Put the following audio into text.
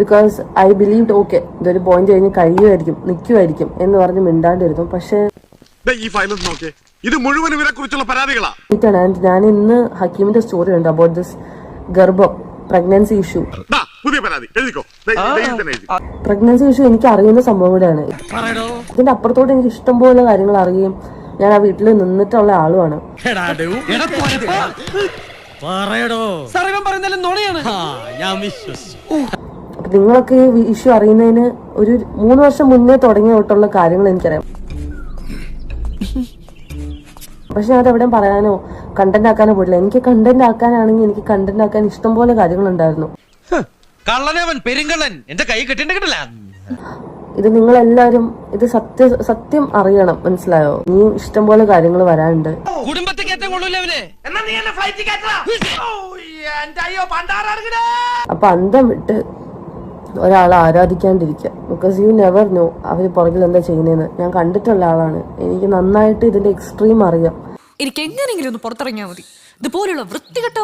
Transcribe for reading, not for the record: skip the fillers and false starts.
Because I believed okay ഇതൊരു point കഴിഞ്ഞ് കഴിയുമായിരിക്കും നിൽക്കുമായിരിക്കും എന്ന് പറഞ്ഞ് മിണ്ടാണ്ടിരുന്നു. പക്ഷേ ഇത് മുഴുവൻ ഇവരെ കുറിച്ചുള്ള പരാതികളാ. ഞാൻ ഇന്ന് ഹക്കീമിന്റെ സ്റ്റോറി ഉണ്ട് അബൌട്ട് ദിസ് ഗർഭം പ്രഗ്നൻസി ഇഷ്യൂ. പുതിയ പരാതി പ്രഗ്നൻസി ഇഷ്യൂ എനിക്ക് അറിയുന്ന സംഭവം കൂടെയാണ്. ഇതിന്റെ അപ്പുറത്തോട്ട് എനിക്ക് ഇഷ്ടംപോലെ കാര്യങ്ങൾ അറിയുകയും ഞാൻ ആ വീട്ടിൽ നിന്നിട്ടുള്ള ആളുമാണ്. നിങ്ങളൊക്കെ ഈ ഇഷ്യൂ അറിയുന്നതിന് ഒരു 3 വർഷം മുന്നേ തുടങ്ങിയ തൊട്ടുള്ള കാര്യങ്ങൾ എനിക്കറിയാം. പക്ഷെ ഞാൻ എവിടെയും പറയാനോ കണ്ടന്റ് ആക്കാനോ പോയിട്ടില്ല. എനിക്ക് കണ്ടന്റ് ആക്കാനാണെങ്കിൽ എനിക്ക് കണ്ടന്റ് ആക്കാൻ ഇഷ്ടംപോലെ കാര്യങ്ങൾ ഉണ്ടായിരുന്നു. ഇത് നിങ്ങളെല്ലാരും ഇത് സത്യം അറിയണം, മനസ്സിലായോ? ഇനിയും ഇഷ്ടംപോലെ കാര്യങ്ങൾ വരാനുണ്ട്. അപ്പൊ അന്തം വിട്ട് ഒരാളെ ആരാധിക്കാണ്ടിരിക്കുക. ബിക്കോസ് യു നെവർ നോ അവര് പുറകിൽ എന്താ ചെയ്യുന്നതെന്ന്. ഞാൻ കണ്ടിട്ടുള്ള ആളാണ്. എനിക്ക് നന്നായിട്ട് ഇതിന്റെ എക്സ്ട്രീം അറിയാം. എനിക്ക് എങ്ങനെയെങ്കിലും ഒന്ന് പുറത്തിറങ്ങിയാൽ മതി. ഇതുപോലുള്ള വൃത്തികെട്ട